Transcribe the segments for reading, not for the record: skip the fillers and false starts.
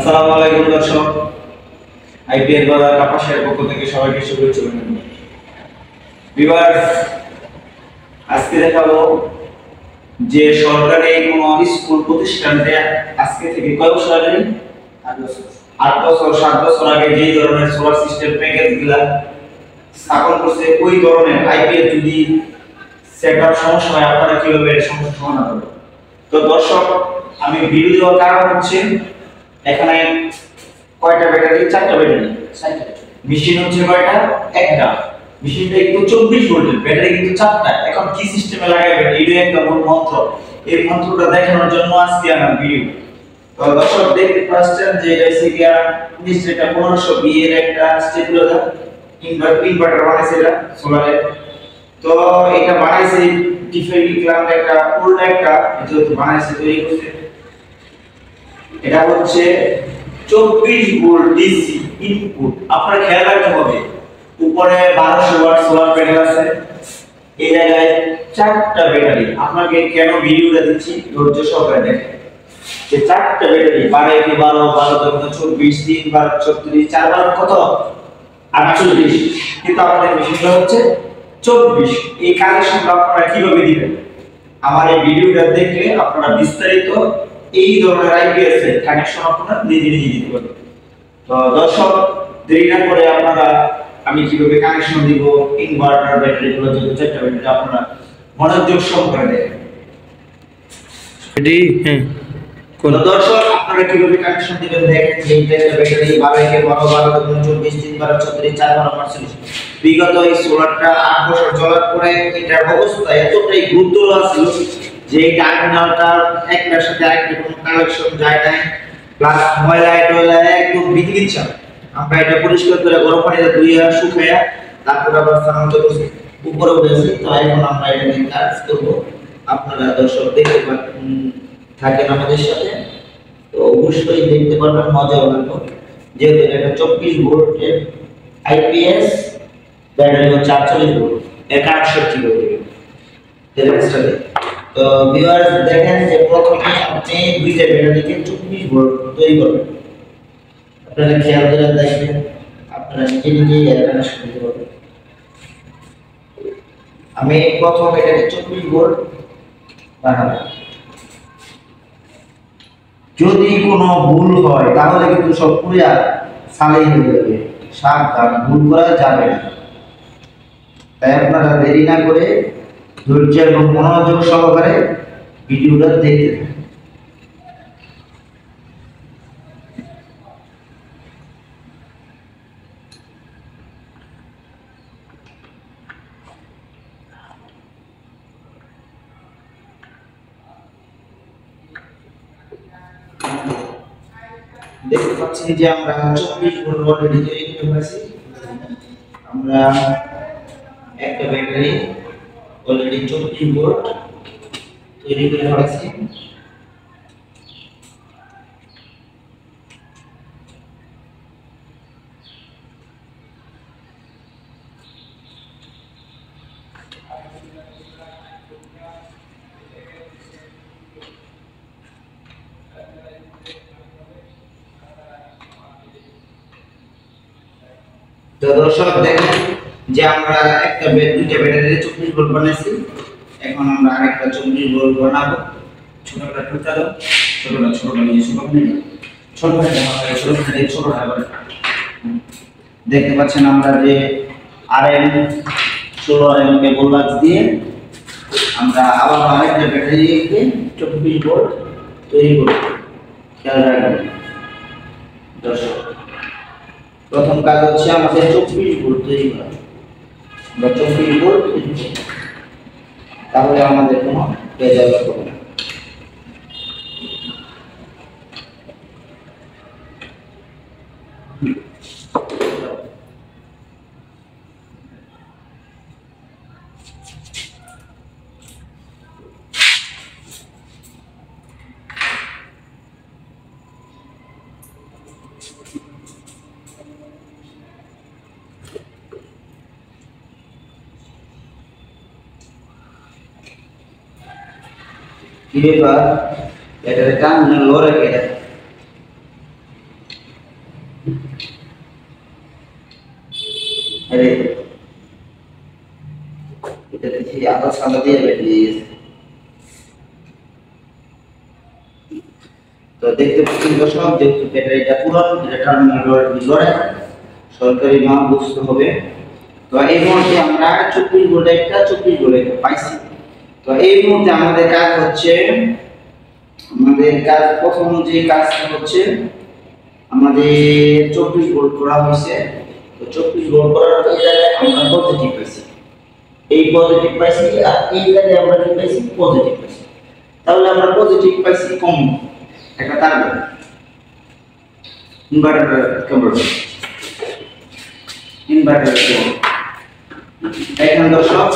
আসসালামু আলাইকুম দর্শক, আইপিএল বাজার কাপাসের পক্ষ থেকে সবাইকে শুভেচ্ছা জানাই। ভিউয়ার্স, আজকে দেখাবো যে সরকারি কোনো স্কুল প্রতিষ্ঠানতে আজকে থেকে কয় বছর আগে 8 বছর 7 বছর আগে যেই ধরনের সোলার সিস্টেম প্যাকেজগুলা স্থাপন করছে ওই ধরনের আইপিএল যদি সেটআপ সমস্যা হয় আপনারা কিভাবে এর সমস্যা সমাধান করবেন। তো দর্শক, আমি ভিডিও দেওয়ার কারণ হচ্ছে এখানে কয়টা ব্যাটারি? 4টা ব্যাটারি। মেশিন হচ্ছে কয়টা? একটা। মেশিনটা কিন্তু 24 ভোল্টের, ব্যাটারি কিন্তু 4টা। এখন কি সিস্টেমে লাগাবেন এইটা একটা মূল মন্ত্র। এই মন্ত্রটা দেখানোর জন্য আজকে আমার ভিডিও। তো দর্শক দেখতে পাচ্ছেন যে এটা সিরিয়া 1500 এর একটা স্টেবিলাইজার ইনভার্টার বানাইছে এটা সোলারে। তো এটা বানাইছে ডিফারেন্ট ক্লাস একটা ফুল একটা যেহেতু বানাইছে তৈরি করছে। এটা হচ্ছে 24 ভোল্ট ডিসি ইনপুট। আপনারা খেয়াল রাখতে হবে উপরে 1200 ওয়াট সোলার প্যানেল আছে, এই জায়গায় 4টা ব্যাটারি। আপনাকে কেন ভিডিওটা দিচ্ছি ধৈর্য সহকারে দেখেন। যে 4টা ব্যাটারি 12 কে 12 12 তে 24 3 বার 36 4 বার কত 48, কিন্তু আমাদের মেশিনটা হচ্ছে 24। এই কানেকশনটা আপনারা কিভাবে দিবেন আমার এই ভিডিওটা দেখলে আপনারা বিস্তারিত এই ধরনের আইপিএস এর কানেকশন আপনারা নিজে নিজে দিতে পারবেন। তো দর্শক, দেরি না করে আপনারা আমি কিভাবে কানেকশন দিব ইনভার্টার ব্যাটারি গুলো যে 4টা ব্যাটারি আপনারা মনোযোগ সহকারে দেখেন। রেডি? হ্যাঁ। কোন দর্শক, আপনারা কিভাবে কানেকশন দিবেন দেখেন। যে একটা ব্যাটারি 12 কে 12 12 তে 24 3 বার 36 4 বার 48। বিগত এই সোলারটা 8 বছর চলার পরে এটার অবস্থা এতটাই গুরুতর ছিল যে টার্মিনালটা একটার সাথে আরেকটা কোনো কানেকশন যায় না, প্লাস ময়লা টয়লা একদম বিগড়িচ্ছে। আমরা এটা পরিষ্কার করে গরম পানিতে ধুইয়া শুকাইয়া তারপর আবার স্থানান্তর করছি উপরে উঠেছি। তো এখন আমরা এটা নিয়ে কাজ করব। আপনারা দর্শক দেখতে থাকেন আমাদের সাথে, তো অবশ্যই দেখতে পারবেন, মজা হবে। যেহেতু এটা 24 ভোল্টের আইপিএস ব্যাটারি হচ্ছে 48 ভোল্ট, এর কানেকশন কি হবে রেজিস্টারে। তো ভিউয়ার্স দেখেন যে প্রথমে আপনি দুইটা ব্যাটারিকে 24 ভোল্ট তৈরি করবেন। আপনারা খেয়াল করে দেখবেন, আপনারা নিজে নিজেই এর কানেকশন দিতে পারবেন। আমি প্রথম এটাকে 24 ভোল্ট বানাবো। যদি কোনো ভুল হয় তাহলে কিন্তু সব পুরিয়া সালেই হয়ে যাবে। সাবধান, ভুল করা যাবে না। তাই আপনারা দেরি না করে ধৈর্য এবং মনোযোগ সহকারে ভিডিওটা দেখতে থাকুন। দেখতে পাচ্ছি যে আমরা 24 ভোল্ট অলরেডি তৈরি করে ফেলেছি। আমরা একটা ব্যাটারি অলরেডি 24 ভোল্ট তৈরি করে ফেলেছি। তো দর্শক দেখেন যে আমরা দুইটা ব্যাটারি 24 ভোল্ট বানাইছি। এখন আমরা আরেকটা 24 ভোল্ট বানাবো। ছোটটা টুকটা দাও, ছোটটা নিয়ে ছোটটা দেখতে পাচ্ছেন আমরা যে আরএম 16 আরএম কেবল লাক্স দিয়ে আমরা আবার আরেকটা ব্যাটারি দিয়ে 24 ভোল্ট তৈরি করব। খেয়াল রাখবেন দর্শক, প্রথম কাজ হচ্ছে আমাদের 24 ভোল্ট তৈরি করা। 24 ভোল্ট তৈরি করব, তাহলে আমাদের কোনো ভেজাল হবে না। এবার এটা টার্মিনাল লো রেখে আরে এটা দেখি আবার সাদা দিয়ে বেরিয়ে গেছে। তো দেখতে পাচ্ছেন দর্শক, যেহেতু ব্যাটারিটা পুরান, এটা টার্মিনাল লড়ে সরকারি মাল বুঝতে হবে। তো এই মুহূর্তে আমরা 24 ভোল্ট একটা 24 ভোল্ট একটা পাইছি। তো এই মুহূর্তে আমাদের কাজ হচ্ছে, প্রথম যে কাজটা হচ্ছে আমাদের 24 ভোল্ট করা হয়েছে। তো 24 ভোল্ট করার পর আমরা পজিটিভ পাইছি, এই পজিটিভ পাইছি, আর এই জায়গায় আমরা কি পাইছি, পজিটিভ পাইছি। তাহলে আমরা পজিটিভ পাইছি কম একটা তার ইনভার্টার কন্ট্রোল ইনভার্টার। এখন দর্শক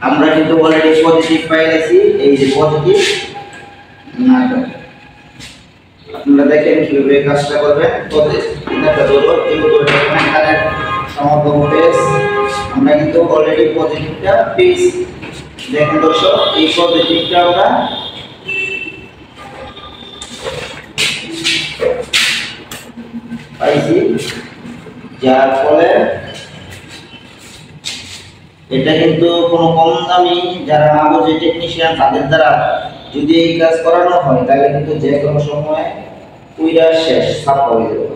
আমরা কিন্তু অলরেডি পজিটিভ পাই গেছি, এই যে পজিটিভ না, আপনারা দেখেন কিভাবে কাজটা করবেন। পজিটিভটা ধরো এখানে সমাগম পেজ, আমরা কিন্তু অলরেডি পজিটিভটা পেয়েছি। দেখেন দর্শক, এই পজিটিভটা আমরা পাইছি, যার ফলে এটা কিন্তু কোনো কম দামি যারা না বোঝে টেকনিশিয়ান, তাদের দ্বারা যদি এই কাজ করানো হয় তাহলে কিন্তু যে কোনো সময় পুইরা শেষ সাপ হয়ে যাবে।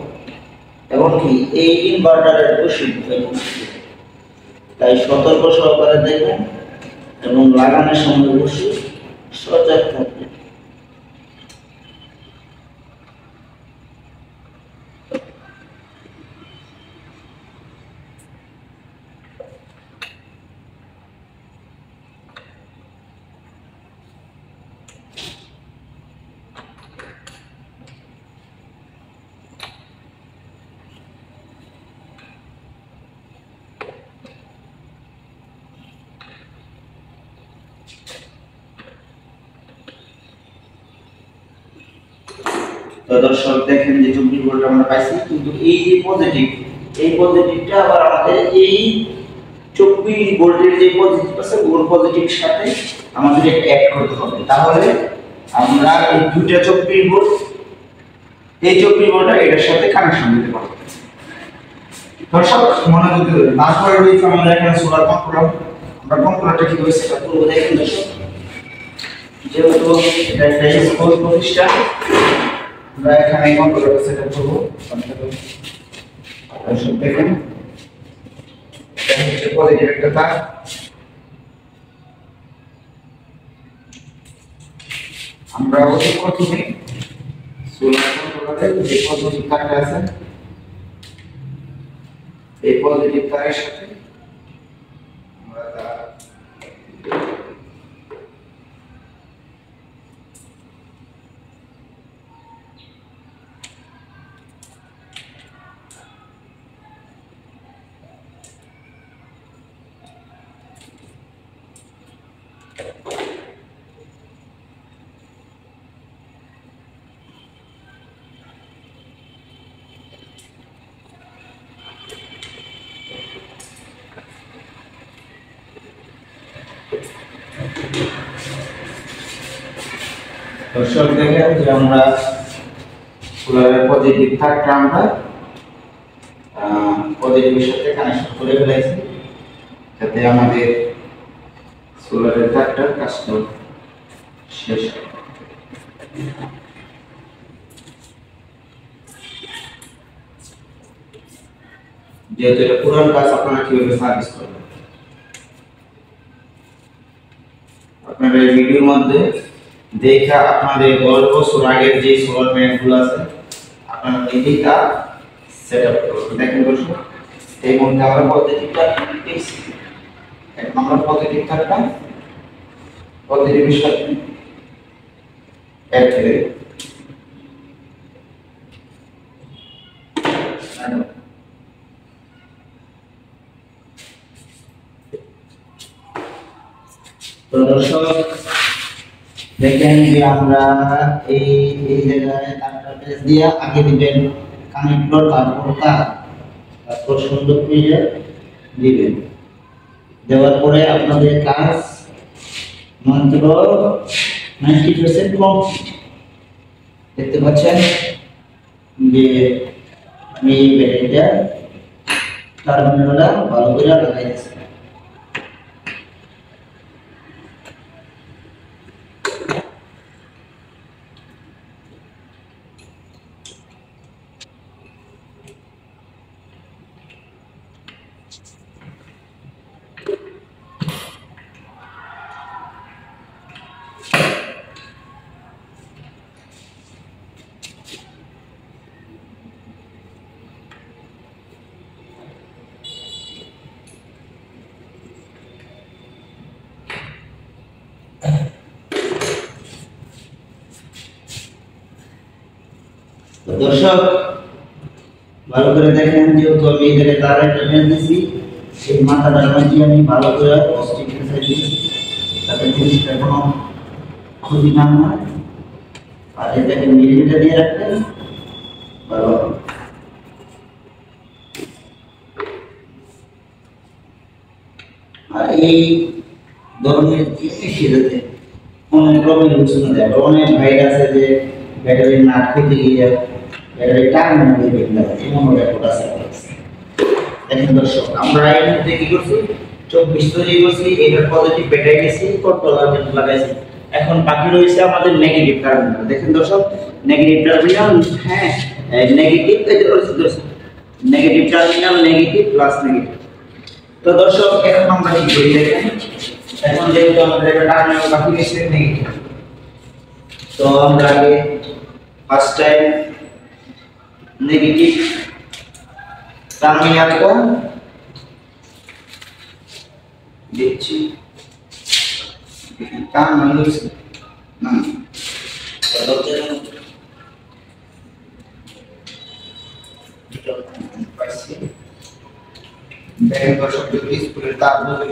এমনকি এই ইনভার্টারের ওষুধ, তাই সতর্ক সহকারে দেখবেন এবং লাগানোর সময় অবশ্যই সজাগ থাকবেন। তো দর্শক দেখেন যে 24 ভোল্ট আমরা পাইছি, কিন্তু এই যে পজিটিভ, এই পজিটিভটা আবার আমাদের এই 24 ভোল্টের যে পজিটিভ আছে ওর পজিটিভের সাথে আমাদের অ্যাড করতে হবে। তাহলে আমরা এই দুইটা 24 ভোল্ট, এই 24 ভোল্টটা এটার সাথে কানেকশন দিতে পারবো। দর্শক মনোযোগ দিন, তারপরে রয়েছে আমাদের এখানে সোলার কন্ট্রোলার। আমরা কন্ট্রোলারটা কিভাবে সেট করব দেখেন দর্শক। যেহেতু এটা একটা স্কুল প্রতিষ্ঠান, আমরা এখানে কন্ট্রোলারটা সেট করব। দর্শক দেখেন, এটা হচ্ছে পজিটিভ একটা তার, আমরা অতি প্রথমে সোলার কন্ট্রোলারের যে পজিটিভ তারটা আছে, এই পজিটিভ তারের সাথে আমরা তার দর্শক দেখেন যে আমরা সোলারের পজিটিভ তারটা আমরা পজিটিভের সাথে কানেকশন করে ফেলেছি, যাতে আমাদের সোলারের তারটা কাজটা শেষ হয়। যেহেতু এটা পুরান কাজ, আপনারা কিভাবে সার্ভিস করবেন আপনারা এই ভিডিওর মধ্যে দেখা আপনাদের 10 বছর আগের যে সোলার প্যানেলগুলো আছে আপনারা নিজেই তা সেটআপ করবেন। দেখেন দর্শক, এই মধ্যে আমরা পজিটিভটা পেয়েছি, এখন আমরা পজিটিভ থাকবে পজিটিভের সাথে অ্যাড করে দেব। তো দর্শক দেখেন যে আমরা এই জায়গায় তারটা পেজ দিয়ে আগে দিবেন কানেক্টর, তারপর তারপর সুন্দর করে দিবেন। দেওয়ার পরে আপনাদের কাজ মাত্র 90% কমপ্লিট। দেখতে পাচ্ছেন যে আমি এই ব্যাটারিটা টার্মিনালটা ভালো করে লাগাইতেছি। দর্শক ভালো করে দেখেন, যেহেতু আমি এই জায়গায় তার একটা বেঁধে দিয়েছি, সেই মাথাটার মাঝে আমি ভালো করে পজিটিভ ফেসে দিয়েছি, তাতে জিনিসটা কোনো ক্ষতি না হয়। আর এটাকে মিলিমিটার দিয়ে রাখবেন ভালো। আর এই ধরনের সেটাতে অনেক রকমের ইউজ দেয়। অনেক ভাইরাস আছে যে ব্যাটারি না খুলতে গিয়ে ব্যাটারি টার্মিনাল দিয়ে বেরিয়ে যায়, এমন রেকর্ড আছে। দেখেন দর্শক, আমরা এই মধ্যে কি করছি, 24 তৈরি করছি, এটার পজিটিভ ব্যাটারি নিয়েছি, কন্ট্রোলার লাগাইছি। এখন বাকি রয়েছে আমাদের নেগেটিভ টার্মিনাল। দেখেন দর্শক, নেগেটিভ টার্মিনাল, হ্যাঁ নেগেটিভ, এটা হচ্ছে দর্শক negative terminal, negative plus negative. তো দর্শক এখন আমরা কি করি দেখেন, এখন যেহেতু আমাদের একটা টার্মিনাল বাকি রয়েছে নেগেটিভ, তো আমরা আগে ফার্স্ট টাইম নেগেটিভ টার্মিনালটা দিচ্ছি। টার্মিনাল না দেখেন দর্শক, যদি স্কুলের তার বদলে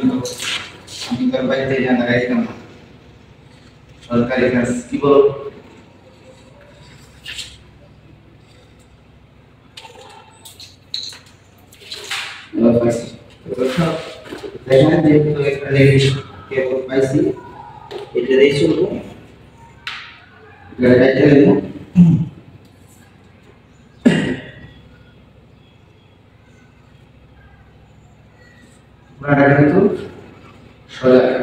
আমি তার বাড়িতে জানা গাইলাম সরকারি কাজ কি বলো। দেখেন যেহেতু একটা নেগেটিভ কেবল পাইছি, এটা দিয়ে চলবো, গাড়িটা দেবো। কিন্তু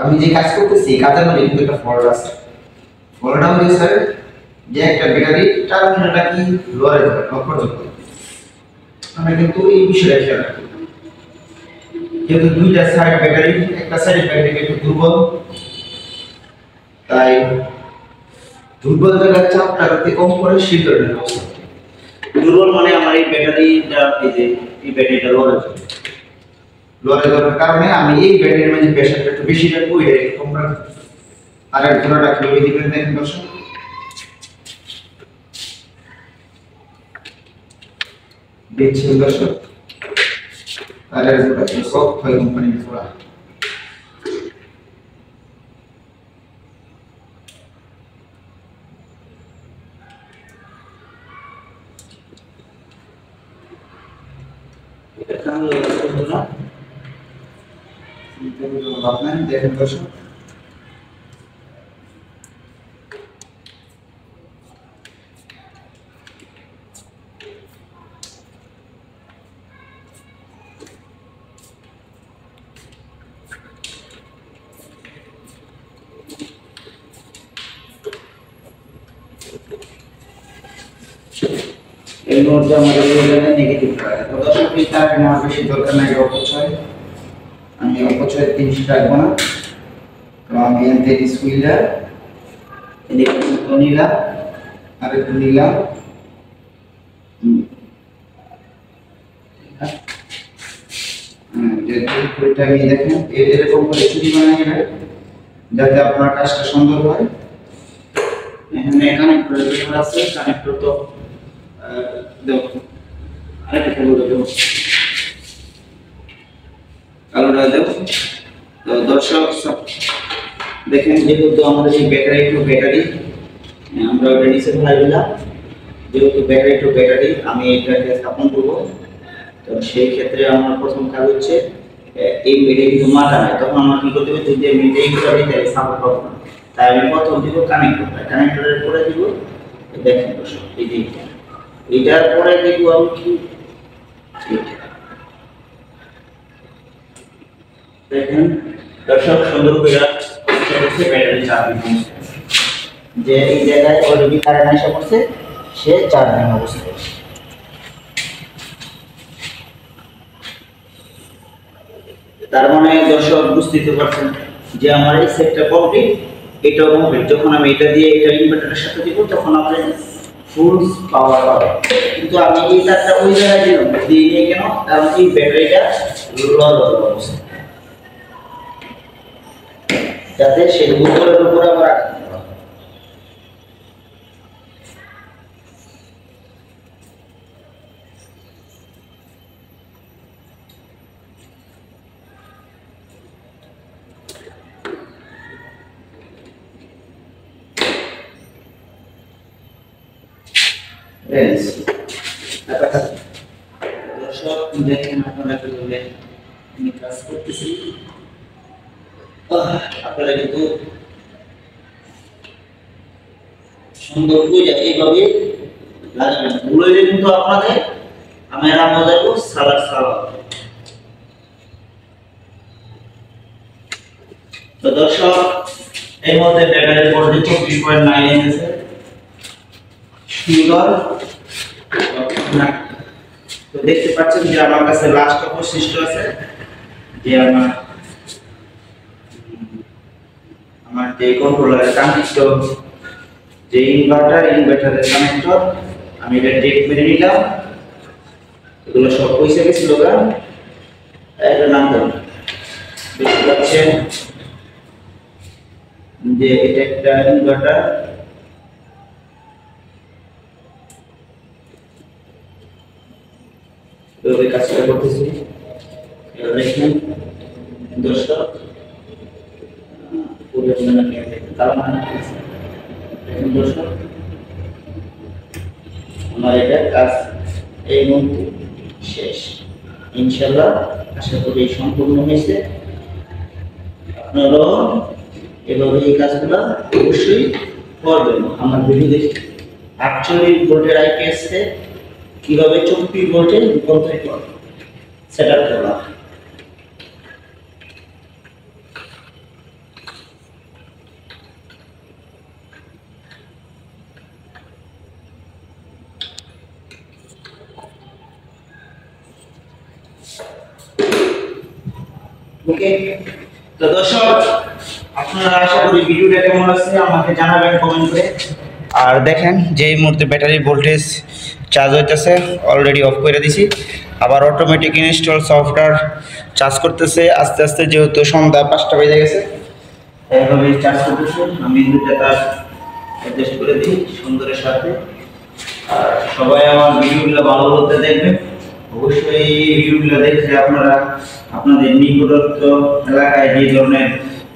আমি যে কাজ করতেছি কাজের মধ্যে কিন্তু একটা ফল্ট আছে। ফল্টটা হচ্ছে স্যার যে একটা ব্যাটারি টার্মিনালটা কি লোয়ারে যাবে পর্যন্ত, আমরা কিন্তু এই বিষয়টা খেয়াল রাখি। যেহেতু দুইটা সাইড ব্যাটারি, একটা সাইড ব্যাটারি একটু দুর্বল, তাই দুর্বল জায়গার চাপটা যাতে কম করে সেই ধরনের অবস্থা। দুর্বল মানে আমার এই ব্যাটারিটা, এই যে এই ব্যাটারিটা লোয়ারে যাবে, লোয়ারে যাওয়ার কারণে আমি এই ব্যাটারির মধ্যে প্রেসারটা একটু বেশি রাখবো। এটা তোমরা আর এক ধরনের কিভাবে দিবেন দেখেন দর্শক, দেখছেন দর্শক, আর এক ধরনের সব হয় কোম্পানির থোড়া। এটা কাম করতে না আপনার দেখেন দর্শক, এই মুহূর্তে আমাদের এখানে নেগেটিভ করা। তো দর্শক এই তারটা আমার বেশি দরকার নাই, অপচয় আমি অপচয় জিনিস রাখবো না। তো আমি এনতে স্কুইলার এদিকে একটু নিলাম আর একটু নিলাম, যেটা আমি দেখেন এরকম করে চুরি বানিয়ে নেবেন যাতে আপনার কাজটা সুন্দর হয়। এখানে কানেক্টর আছে, কানেক্টর তো দেখো আরেকটা কেবল দেবো, কালোটা দেবো। তো দর্শক দেখেন, যেহেতু আমাদের এই ব্যাটারি টু ব্যাটারি, আমরা ওটা নিচে ফেলাই দিলাম, যেহেতু ব্যাটারি টু ব্যাটারি আমি এটাকে স্থাপন করবো। তো সেই ক্ষেত্রে আমার প্রথম কাজ হচ্ছে এই এটা কিন্তু মাথা নাই, তখন আমার কি করতে হবে, যদি আমি এইগুলো দিতে সাপোর্ট পাবো না, তাই আমি প্রথম দিব কানেক্টরটা, কানেক্টরের পরে দিব দেখেন দর্শক এই যে এটার পরে দিব আমি কি দেখেন দর্শক সুন্দর করে ব্যাটারি চার্জিং যে এই জায়গায় অলরেডি কারেন্ট এসে পড়ছে, সে চার্জিং অবস্থায়। তার মানে দর্শক বুঝতে পারছেন যে আমার এই সেটটা কমপ্লিট, এটাও কমপ্লিট। যখন আমি এটা দিয়ে এটা ইনভার্টারের সাথে দিব তখন আমার ফুল পাওয়ার পাবে। কিন্তু আমি এই তারটা ওই জায়গায় দিলাম দিয়ে নিয়ে কেন, কারণ এই ব্যাটারিটা লো অবস্থা, যাতে সেই উপরের উপর আবার রাখতে পারে। দর্শক দেখেন আপনারা কিভাবে আমি কাজ করতেছি। আপনারা কিন্তু সুন্দর করে এইভাবে লাগাবেন, ভুলে কিন্তু আপনাদের আমি রান্না দেবো সালাদ সালাদ। তো দর্শক এই মধ্যে ব্যাটারি ভোল্টেজ 24.9 এসেছে সুন্দর। তো দেখতে পাচ্ছেন যে আমার কাছে লাস্ট অবশিষ্ট আছে যে আমার যে কন্ট্রোলারের কানেক্টর, যে ইনভার্টারের কানেক্টর, আমি এটা টেপ মেরে নিলাম। এগুলো সব পয়সা গেছিল গা, এটা নাম দেব। দেখতে পাচ্ছেন যে এটা একটা ইনভার্টার, এভাবে কাজটা করতেছি। দেখেন দর্শক আমার এটা কাজ এই মুহূর্তে শেষ। ইনশাআল্লাহ আশা করি সম্পূর্ণ হয়েছে। আপনারাও এভাবে এই কাজগুলো অবশ্যই করবেন। আমার ভিডিও দেখে 48 ভোল্টের আইপিএস কে কিভাবে 24 ভোল্টে রূপান্তরিত সেটআপ করা। ওকে, তো দর্শক আপনারা আশা করি ভিডিওটা কেমন লাগছে আমাকে জানাবেন কমেন্ট করে। আর দেখেন যে এই মুহূর্তে ব্যাটারি ভোল্টেজ চার্জ হইতেছে, অলরেডি অফ করে দিছি। আবার অটোমেটিক ইনস্টল সফটওয়্যার চার্জ করতেছে আস্তে আস্তে, যেহেতু সন্ধ্যা 5টা বেজে গেছে এইভাবে চার্জ করতেছে। আমি দুটো তার অ্যাডজাস্ট করে দিই সুন্দরের সাথে। আর সবাই আমার ভিডিওগুলো ভালো করতে দেখবেন। অবশ্যই এই ভিডিওগুলো দেখে আপনারা আপনাদের নিকটস্থ এলাকায় যে ধরনের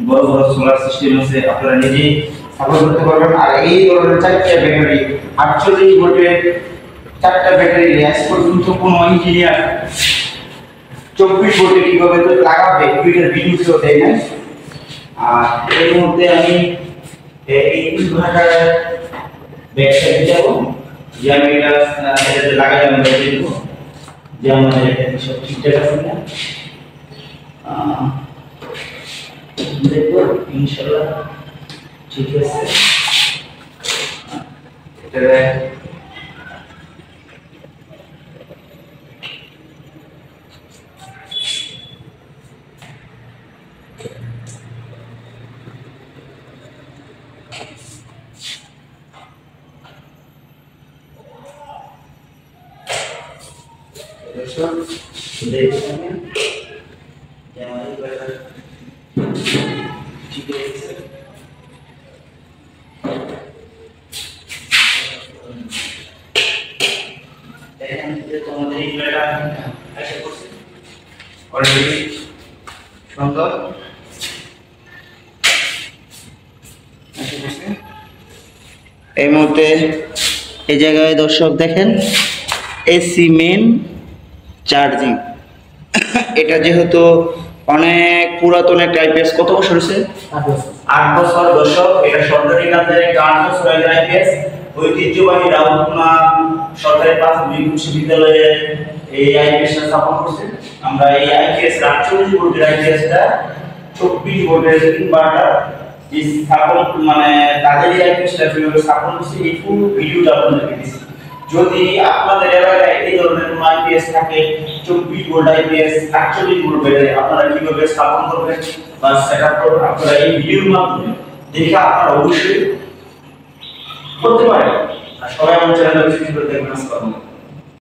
বড় বড় সোলার সিস্টেম আছে আপনারা নিজেই স্থাপন করতে পারবেন। আর এই ধরনের 4টা ব্যাটারি 48 ভোল্টের 4টা ব্যাটারি রেস পর্যন্ত কোনো ইঞ্জিনিয়ার 24 ভোল্টে কিভাবে তো লাগাবে এটার ভিডিও দেয় না। আর এর মধ্যে আমি এই ইনভার্টার ব্যাটারি যাব যে আমি এটাতে লাগাই আমি বলে দেব যে আমাদের এটা সব ঠিকঠাক আছে না। দেখো ইনশাআল্লাহ ঠিক আছে। এটা দেখেন যে আমাদের ব্যাটারি ঠিক আছে। দেখেন যে তোমাদের এই ব্যাটারি আশা করছি অলরেডি সুন্দর এই মুহূর্তে এই জায়গায় দর্শক দেখেন এসি মেন চার্জিং। এটা যেহেতু অনেক পুরাতন একটা আইপিএস, কত বছর হয়েছে? 8 বছর। দর্শক এটা সরকারি কাজের একটা 8 বছরের আইপিএস, ঐতিহ্যবাহী রাউরকেলা সরকারি প্রাথমিক বিশ্ববিদ্যালয়ে এই আইপিএসটা স্থাপন করছে। আমরা এই আইপিএস 48 ভোল্টের আইপিএসটা 24 ভোল্টের ইনভার্টার যে স্থাপন মানে তাদের এই আইপিএসটা কিভাবে স্থাপন করছে এই ফুল ভিডিওটা আপনাদেরকে দিচ্ছি। যদি আপনাদের এলাকায় এই ধরনের কোনো আইপিএস থাকে 24 ভোল্ট আইপিএস 48 ভোল্টের আপনারা কিভাবে স্থাপন করবেন বা সেটআপ করবেন আপনারা এই ভিডিওর মাধ্যমে দেখে আপনারা অবশ্যই করতে পারেন। আর সবাই আমার চ্যানেলটা বেশি করে দেখবেন। আসসালামু আলাইকুম।